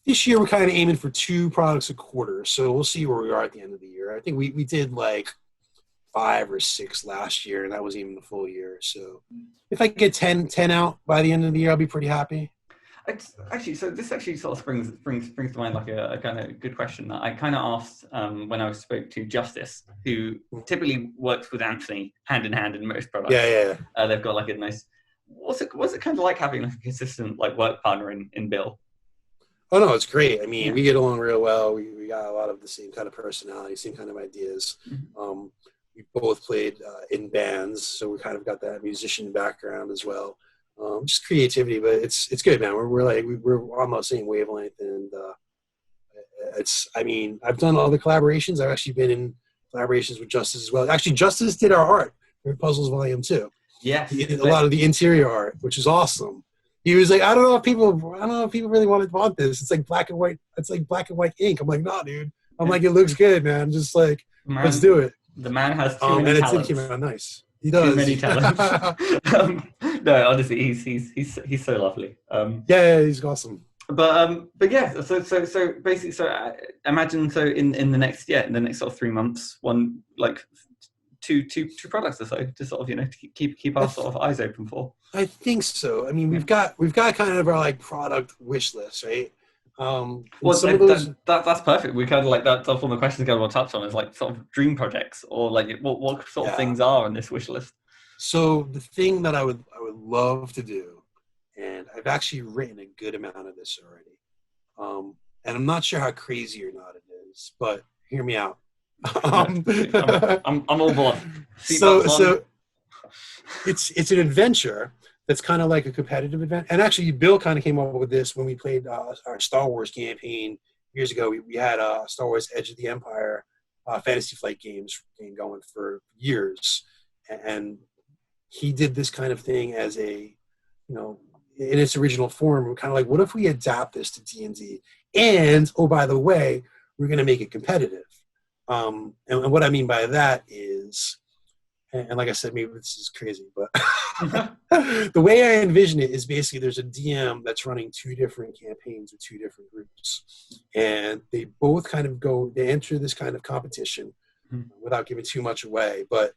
This year we're kind of aiming for 2 products a quarter, so we'll see where we are at the end of the year. I think we did like 5 or 6 last year, and that was even the full year. So if I get 10 out by the end of the year, I'll be pretty happy. Actually, so this actually sort of springs to mind like a kind of good question that I kind of asked when I spoke to Justice, who typically works with Anthony hand in hand in most products. Yeah. They've got like a nice. What's it kind of like having like a consistent like work partner in Bill? Oh no, it's great. I mean, we get along real well. We got a lot of the same kind of personality, same kind of ideas. Mm-hmm. We both played in bands, so we kind of got that musician background as well. Just creativity, but it's good, man. We're on the same wavelength, and I mean, I've done all the collaborations. I've actually been in collaborations with Justice as well. Actually, Justice did our art for Puzzles Volume 2. Yeah, he did a lot of the interior art, which is awesome. He was like, I don't know if people really want this. It's like black and white. It's like black and white ink. I'm like, nah, dude. I'm like, it looks good, man. Just like, let's do it. The man has too many talents. And it came out nice. He does. Too many talents. No, honestly, he's so lovely. Yeah, he's awesome. But yeah, so basically, so imagine in the next sort of 3 months, one like two products or so to sort of to keep our sort of eyes open for. I think so. I mean, we've got kind of our like product wish list, right? Well, that's perfect. We kind of like that's one of the questions I want to touch on is like sort of dream projects, or like what sort of things are on this wish list. So the thing that I would love to do, and I've actually written a good amount of this already, and I'm not sure how crazy or not it is, but hear me out. I'm all board. So it's an adventure that's kind of like a competitive event. And actually, Bill kind of came up with this when we played our Star Wars campaign years ago. We had Star Wars Edge of the Empire Fantasy Flight game going for years. And he did this kind of thing as a, in its original form. We're kind of like, what if we adapt this to D&D? And, oh, by the way, we're going to make it competitive. And what I mean by that is, and like I said, maybe this is crazy, but the way I envision it is basically there's a DM that's running 2 different campaigns with 2 different groups. And they both kind of they enter this kind of competition without giving too much away. But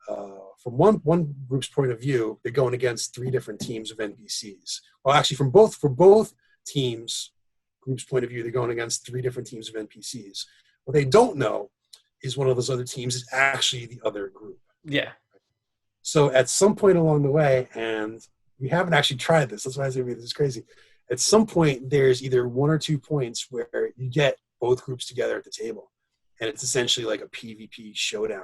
from one group's point of view, they're going against 3 different teams of NPCs. Well, actually, for both teams' groups' point of view, they're going against 3 different teams of NPCs. What they don't know is one of those other teams is actually the other group. Yeah. So at some point along the way, and we haven't actually tried this, that's why I say this is crazy. At some point, there's either 1 or 2 points where you get both groups together at the table, and it's essentially like a PvP showdown.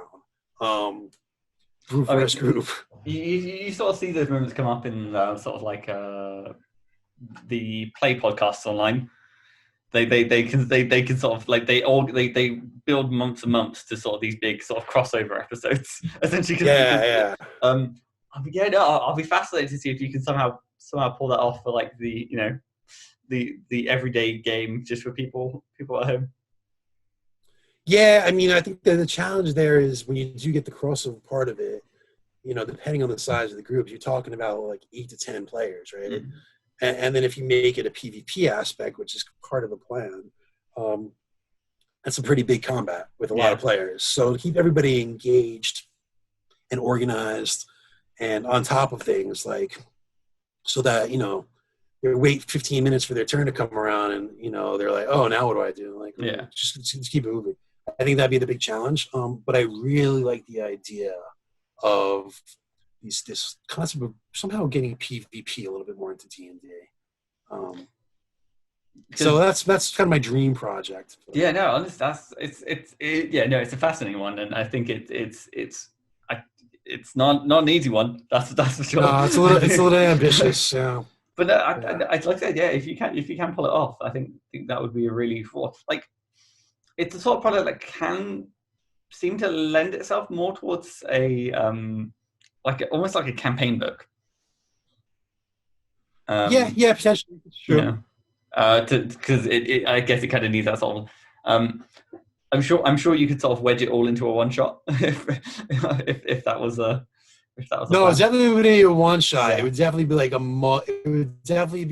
Group versus group. You sort of see those moments come up in sort of like the play podcasts online. They can sort of like they build months and months to sort of these big sort of crossover episodes essentially. I'll be fascinated to see if you can somehow pull that off for like the the everyday game just for people at home. Yeah, I mean, I think that the challenge there is when you do get the crossover part of it, depending on the size of the group, you're talking about like 8 to 10 players, right? Mm-hmm. And then if you make it a PvP aspect, which is part of the plan, that's a pretty big combat with a lot of players. So to keep everybody engaged and organized and on top of things, like, so that, they wait 15 minutes for their turn to come around and, they're like, oh, now what do I do? Like, just keep it moving. I think that'd be the big challenge. But I really like the idea of this concept of somehow getting PvP a little bit more into D&D. So that's kind of my dream project. Yeah, no, it's a fascinating one, and I think it's not an easy one. That's for sure. No, it's a little ambitious. Yeah. But I'd like to say, if you can pull it off, I think that would be a really like. It's the sort of product that can seem to lend itself more towards a almost like a campaign book. Potentially. Sure. Because I guess it kind of needs that sort of. I'm sure you could sort of wedge it all into a one shot if that was a. No, it's definitely would be a one shot. Yeah. It would definitely be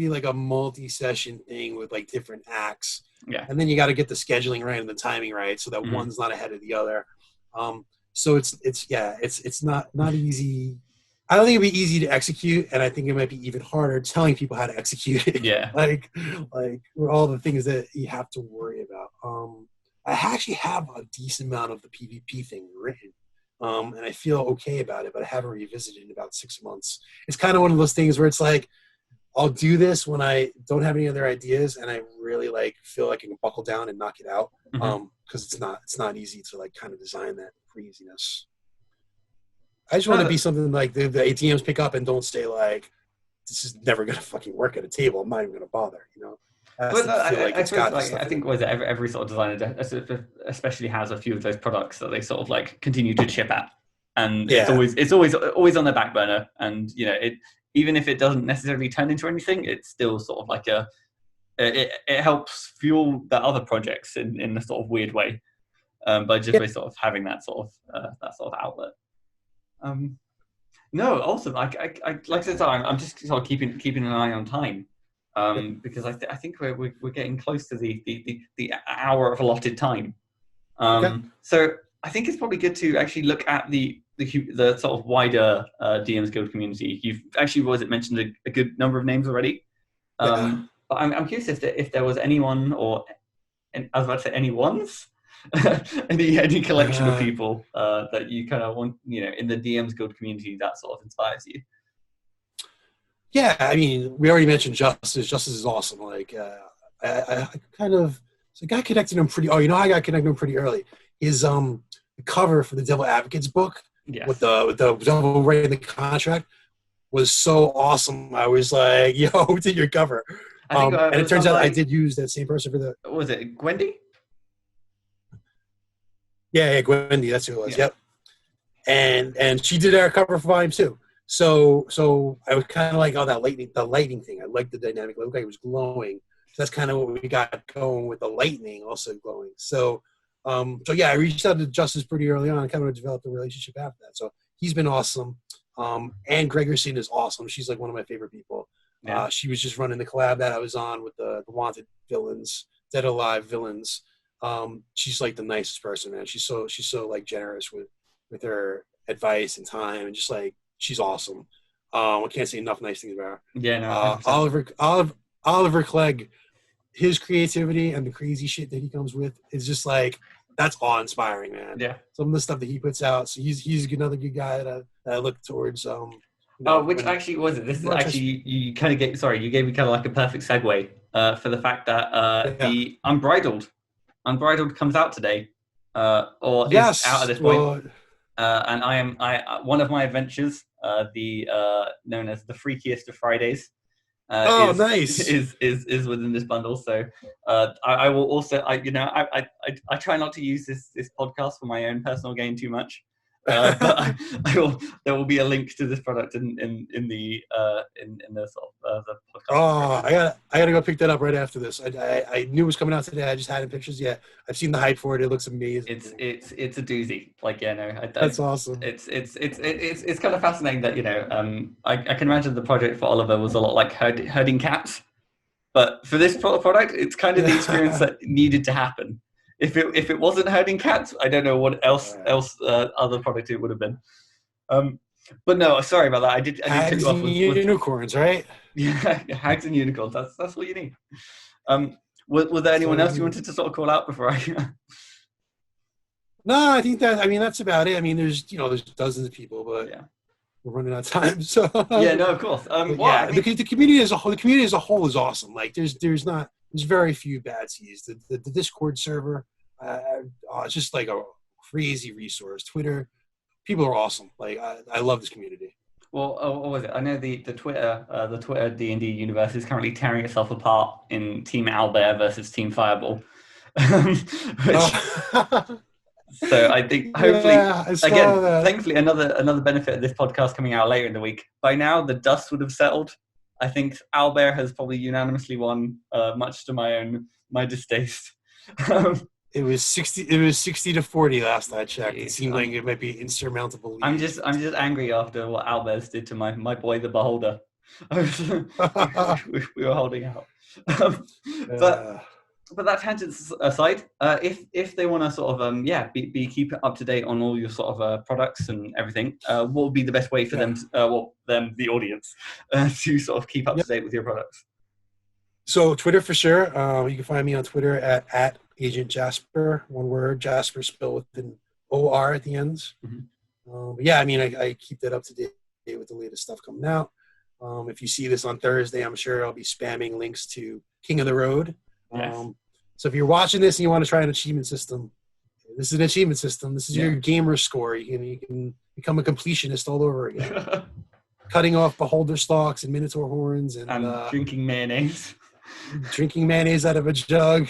like a multi-session thing with like different acts. Yeah. And then you got to get the scheduling right and the timing right so that one's not ahead of the other. So it's not easy. I don't think it'd be easy to execute, and I think it might be even harder telling people how to execute it. Yeah. like all the things that you have to worry about. I actually have a decent amount of the PvP thing written. And I feel okay about it, but I haven't revisited it in about 6 months. It's kind of one of those things where it's like, I'll do this when I don't have any other ideas and I really like feel like I can buckle down and knock it out. Because it's not easy to like kind of design that craziness. I just want to be something like the ATMs pick up and don't say like, this is never going to fucking work at a table. I'm not even going to bother, But I think every sort of designer especially has a few of those products that they sort of like continue to chip at, and it's always on their back burner. And even if it doesn't necessarily turn into anything, it's still sort of like it helps fuel the other projects in a sort of weird way, by sort of having that sort of outlet. No, awesome. I like I said, I'm just sort of keeping an eye on time. Because I think we're getting close to the hour of allotted time. So I think it's probably good to actually look at the sort of wider DMsGuild community. You've actually mentioned a good number of names already. But I'm curious if there was anyone I was about to say anyone's any collection of people that you kind of want in the DMsGuild community that sort of inspires you. Yeah, I mean, we already mentioned Justice. Justice is awesome. Like, I got connected him pretty. Oh, I got connected him pretty early. His the cover for the Devil Advocates book with the devil writing the contract was so awesome. I was like, "Yo, who did your cover?" And it turns out I did use that same person for the. Was it Gwendy? Yeah, Gwendy. That's who it was. Yeah. Yep. And she did our cover for Volume 2. So I was kind of like, the lightning thing. I liked the dynamic. It looked like it was glowing. So that's kind of what we got going with the lightning also glowing. So I reached out to Justice pretty early on and kind of developed a relationship after that. So he's been awesome. Anne Gregerson is awesome. She's like one of my favorite people. Yeah. She was just running the collab that I was on with the Wanted villains, Dead Alive villains. She's like the nicest person, man. She's so like generous with her advice and time, and just like, she's awesome. I can't say enough nice things about her. Yeah, no. Oliver Clegg, his creativity and the crazy shit that he comes with is just like, that's awe-inspiring, man. Yeah. Some of the stuff that he puts out. So he's another good guy that I look towards. Which actually was it? This is Well, actually you kind of get. Sorry, you gave me kind of like a perfect segue for the fact that yeah. the Unbridled comes out today, or is out at Yes. this point. Well, And I one of my adventures, the known as the Freakiest of Fridays, nice. is within this bundle. So I will also I try not to use this podcast for my own personal gain too much. But there will be a link to this product in the sort of the podcast. Oh, I gotta go pick that up right after this. I knew it was coming out today. I just hadn't pictures yet. I've seen the hype for it. It looks amazing. It's a doozy. Like That's awesome. It's kind of fascinating that I can imagine the project for Oliver was a lot like herding cats, but for this product, it's kind of the experience that needed to happen. If it wasn't herding cats, I don't know what else other product it would have been. But no, sorry about that. I did Hags cut you off and unicorns, right? Yeah, hags and unicorns. That's all you need. Was there anyone else you wanted to sort of call out before I? No, I think that's about it. I mean, there's dozens of people, but we're running out of time. So yeah, no, of course. The community as a whole is awesome. Like there's very few bad seeds. The Discord server, it's just like a crazy resource. Twitter, people are awesome. Like I love this community. Well, what was it? I know the Twitter D&D universe is currently tearing itself apart in Team Owlbear versus Team Fireball. So I think hopefully, thankfully, another benefit of this podcast coming out later in the week. By now, the dust would have settled. I think Owlbear has probably unanimously won, much to my distaste. It was 60-40 last I checked. It seemed like it might be insurmountable. Lead. I'm just angry after what Owlbears did to my boy the Beholder. We were holding out. But that tangent aside, if they want to sort of keep up to date on all your sort of products and everything, what would be the best way for them, the audience, to sort of keep up to date with your products? So Twitter for sure. You can find me on Twitter at Agent Jaspor, one word, Jaspor spelled with an OR at the end. Mm-hmm. I mean, I keep that up to date with the latest stuff coming out. If you see this on Thursday, I'm sure I'll be spamming links to King of the Road. Yes. So if you're watching this and you want to try an achievement system, this is an achievement system. This is your gamer score. You can become a completionist all over again. Cutting off beholder stalks and minotaur horns and drinking mayonnaise. Drinking mayonnaise out of a jug.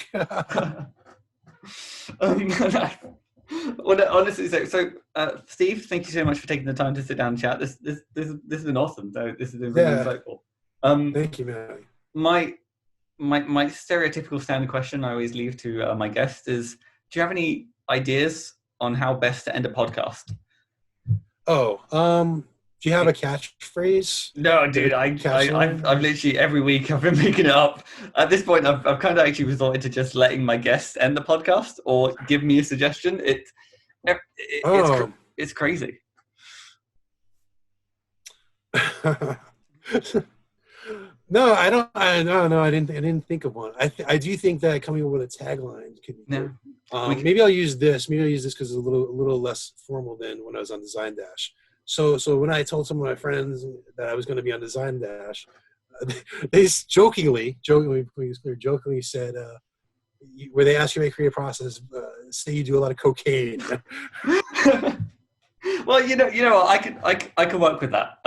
Honestly, so Steve, thank you so much for taking the time to sit down and chat. This has been awesome. This has been really insightful. Thank you, man. My stereotypical standard question I always leave to my guests is: do you have any ideas on how best to end a podcast? Do you have a catchphrase? No, dude. I've literally every week I've been making it up. At this point, I've kind of actually resorted to just letting my guests end the podcast or give me a suggestion. It's crazy. No, I don't. I didn't think of one. I do think that coming up with a tagline could be good. Maybe I'll use this. Because it's a little less formal than when I was on Design Dash. So when I told some of my friends that I was going to be on Design Dash, they jokingly said, where they ask you about your creative process, say you do a lot of cocaine. Well, you know, I can work with that.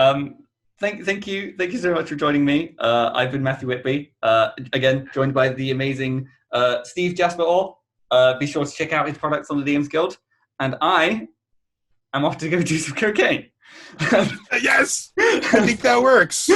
Thank you so much for joining me. I've been Matthew Whitby. Again, joined by the amazing Steve Jaspor. Be sure to check out his products on the DMs Guild. And I'm off to go do some cocaine. Yes, I think that works.